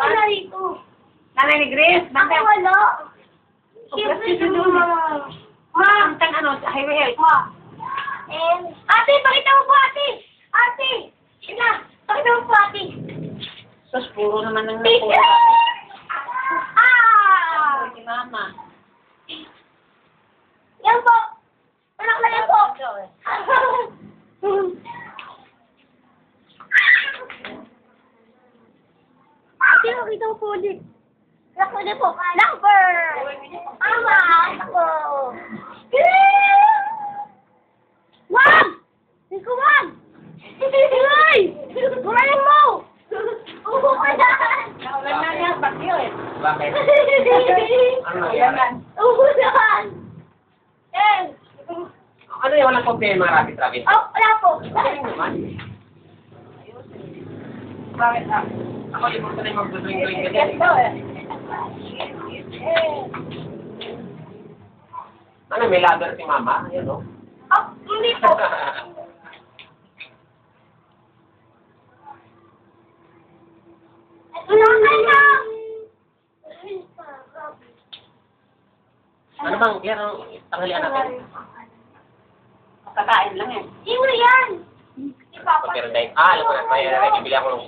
wala rito. Nanay ni Grace, Ako wala. Siyempre, Ma'am, tang ano, highway. Ate, pakita mo po, ate. Ate. Ina, pakita mo po, ate. Sus, puro naman ng Picture! napuro. Ah! Si Mama. Yan po. Anak na yan po. Ate, makita mo po ulit. Anak na yan po. Number! Ama! Ako! Wag! Ikaw wag! Hoy! Kumain mo! Oo ka yan! Wala na niya, bagyo eh. Bakit? Ano nangyari? Kailangan. Oo yan! Eh! Ano yung walang problema, Rabbit? Oh, wala po. Bakit naman? Bakit ah? Ako yung gusto na yung mag-drink-drink ka Yes din. daw eh. Ano, may lager si Mama? Ayan, no? Oh, hindi po. Wala ka na! Ano bang, yan ang tanghalian natin? Kakain lang eh. Iwan yan! Si Papa. Pero dahil, alam ko na, may bibili ako ng